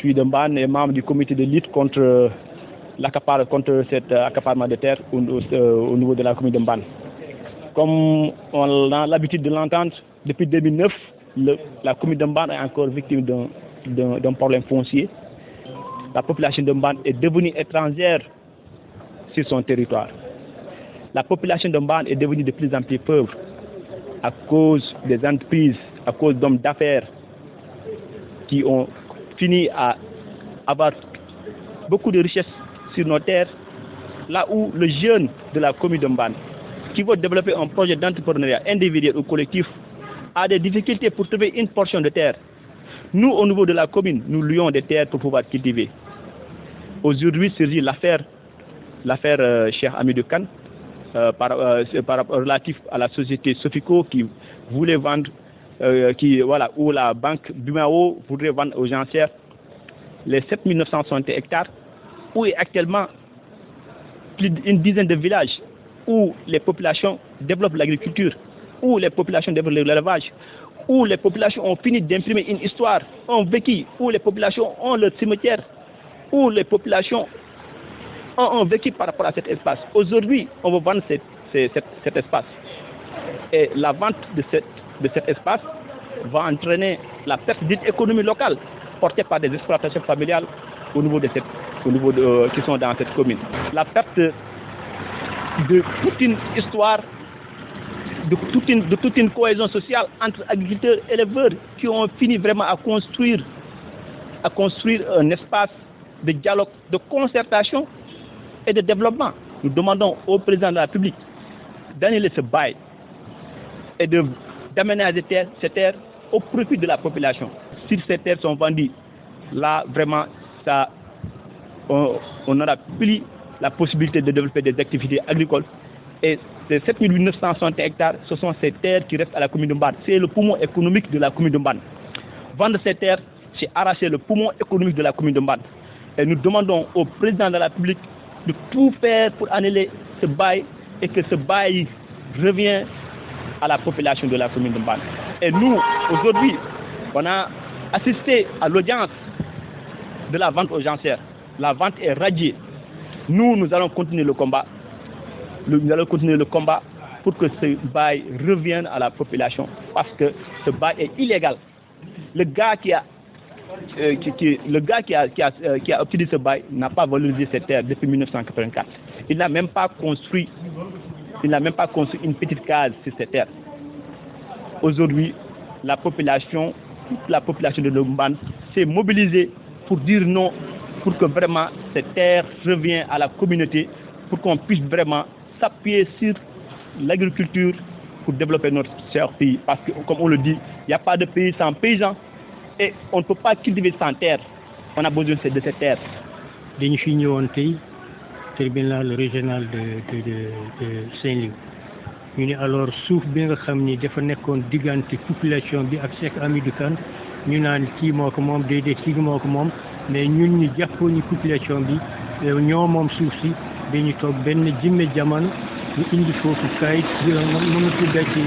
suis de Mbane et membre du comité de lutte contre cet accaparement de terre au niveau de la commune de Mbane. Comme on a l'habitude de l'entendre, depuis 2009, la commune de Mbane est encore victime d'un problème foncier. La population de Mbane est devenue étrangère sur son territoire. La population de Mbane est devenue de plus en plus pauvre à cause des entreprises, à cause d'hommes d'affaires qui ont fini à avoir beaucoup de richesses sur nos terres, là où le jeune de la commune de Mbane, qui veut développer un projet d'entrepreneuriat individuel ou collectif, a des difficultés pour trouver une portion de terre. Nous, au niveau de la commune, nous louons des terres pour pouvoir cultiver. Aujourd'hui surgit l'affaire Cheikh Hamidou Kane, relatif à la société Sofico qui voulait vendre, où la banque Bumao voudrait vendre aux enchères les 7960 hectares, où est actuellement plus d'une dizaine de villages où les populations développent l'agriculture, où les populations développent l'élevage, où les populations ont fini d'imprimer une histoire, ont vécu, où les populations ont leur cimetière, où les populations ont vécu par rapport à cet espace. Aujourd'hui, on veut vendre cet espace. Et la vente de cet espace va entraîner la perte d'une économie locale portée par des exploitations familiales qui sont dans cette commune. La perte de toute une histoire, de toute une cohésion sociale entre agriculteurs et éleveurs qui ont fini vraiment à construire un espace de dialogue, de concertation et de développement. Nous demandons au président de la République d'annuler ce bail et d'aménager ces terres au profit de la population. Si ces terres sont vendues, là vraiment, on n'aura plus la possibilité de développer des activités agricoles. Et ces 7960 hectares, ce sont ces terres qui restent à la commune de Mbane. C'est le poumon économique de la commune de Mbane. Vendre ces terres, c'est arracher le poumon économique de la commune de Mbane. Et nous demandons au président de la République de tout faire pour annuler ce bail et que ce bail revienne à la population de la commune de Mbane. Et nous, aujourd'hui, on a assisté à l'audience de la vente aux enchères. La vente est radiée. Nous allons continuer le combat. Nous allons continuer le combat pour que ce bail revienne à la population parce que ce bail est illégal. Le gars qui a obtenu ce bail n'a pas valorisé cette terre depuis 1984. Il n'a même pas construit une petite case sur cette terre. Aujourd'hui, toute la population de Mbane s'est mobilisée pour dire non, pour que vraiment cette terre revienne à la communauté, pour qu'on puisse vraiment s'appuyer sur l'agriculture pour développer notre cher pays. Parce que, comme on le dit, il n'y a pas de pays sans paysans et on ne peut pas cultiver sans terre. On a besoin de cette terre. Dañu fi ñëwoon tey tribunal régional de Saint-Louis ñu ne alors suuf bi nga xam ni dafa nekkoon diggante population bi ak Cheikh Hamidou Kane ñu naan kii moo ko moom déedéet kii moo ko moom mais ñun ñu jàppoo ñu population bi ñoo moom suuf si dañu toog benn jimme jamono ñu indi foofu kayit mënu tudda ci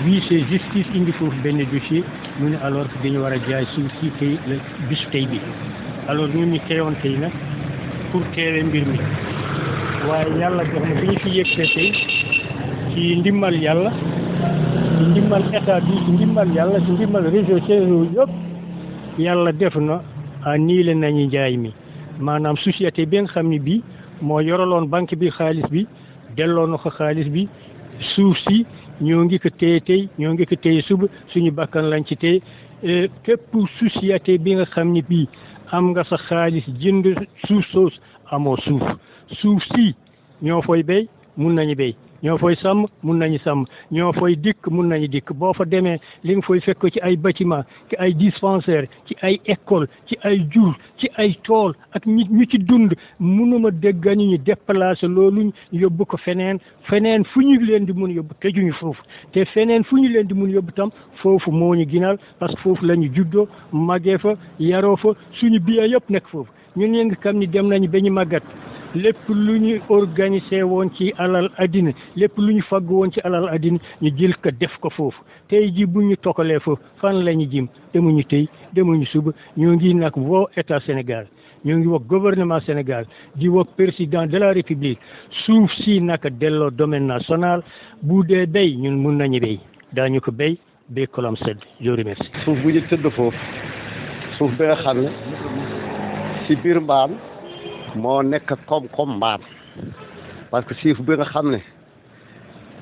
vice justice indi foofu benn dossier ñu ne alors dañu war a jaay suuf si tey bisu tey bi alors ñun ñu teewoon tey nag pour teewee mbir mi waaye yàlla jox na bi ñu fi yëgsee tey ci ndimmal yàlla ci ndimmal état bi ci ndimmal yàlla ci ndimmal réseau CESO yëpp yàlla def na nii la nañu njaay mi maanaam société bi nga xam ne bii moo yoraloon banque bi xaalis bi delloo na ko xaalis bi suuf si ñoo ngi ko téye tey ñoo ngi ko téye suba suñu bakkan lañ ci téye képp société bi nga xam ne bii am nga sa xaalis jënd suuf soos amoo suuf si ñoo fooy béy mun nañu béy ñoo fooy sàmm mun nañu sàmm ñoo fooy dikk mun nañu dikk boo fa demee li nga fooy fekk ci ay bâtiment ci ay dispensaire ci ay école ci ay jur ci ay tool ak nit ñu ci dund mënuma dégg ñu déplacer loolu yóbbu ko feneen fu ñu leen di mun yóbbu tëjuñu foofu te feneen fu ñu leen di mun yóbbu tam foofu moo ñu ginal parce que foofu la ñu juddoo màggee fa yaroo fa suñu bien yëpp nekk foofu ñun ñi nga xam ni dem nañu ba ñu màggat lépp lu ñu organisé woon ci alal addina lépp lu ñu fagg woon ci alal addina ñu jël ko def ko foofu tey ji bu ñu tokalee foofu fan la ñu jëm demuñu tey demuñu suba ñoo ngi nag woo état Sénégal ñoo ngi wax gouvernement Sénégal di wax président de la République suuf si naka delloo domaine national bu dee béy ñun mun nañu béy daañu ko béy kolam sedd je remercie. suuf bu ñu tëdd foofu suuf bi nga xam ne ci biir Mbaan moo nekk koom-koom Mbaan parce que suuf bi nga xam ne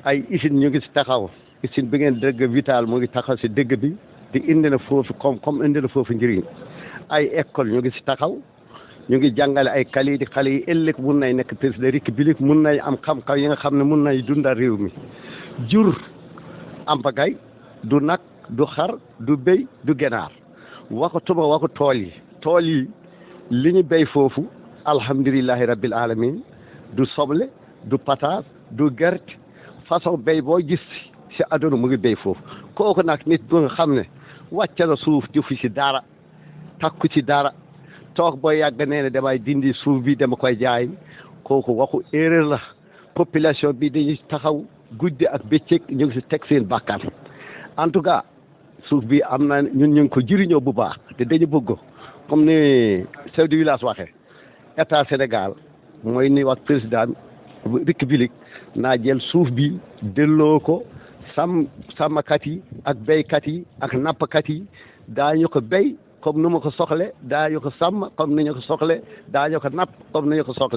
ay usine ñu ngi ci taxaw usine bi ngeen dégg vital mu ngi taxaw ci dëgg bi di indi na foofu koom-koom indi na foofu njëriñ ay école ñu ngi ci taxaw ñu ngi jàngale ay qualité xale yi ëllëg mun nay nekk président république mun nay am xam-xam yi nga xam ne mun nay dundal réew mi jur am bagay du nag du xar du béy du ganaar waxatuma waxu tool yi li ñu béy foofu alhamdulillahi rabbil alamin du soble du pataas du gerte façon béy boo gis ci àdduna mu ngi béy foofu kooku nag nit bu nga xam ne wàcc na suuf defu ci dara takku ci dara toog boo yàgg nee ne damay dindi suuf bi dama koy jaay kooku waxu erreur la population bi dañuy taxaw guddi ak bëccëg ñu ngi ci teg seen bakkan en tout cas suuf bi am na ñun ñu ngi ko jëriñoo bu baax te dañu bëgg comme ni chef de village waxee état Sénégal mooy ni wax président république naa jël suuf bi delloo ko sàmmkat yi ak béykat yi ak nappkat yi daañu ko béy comme nu ma ko soxle daañu ko sàmm comme ni ñu ko soxle daañu ko napp comme ni ñu ko soxle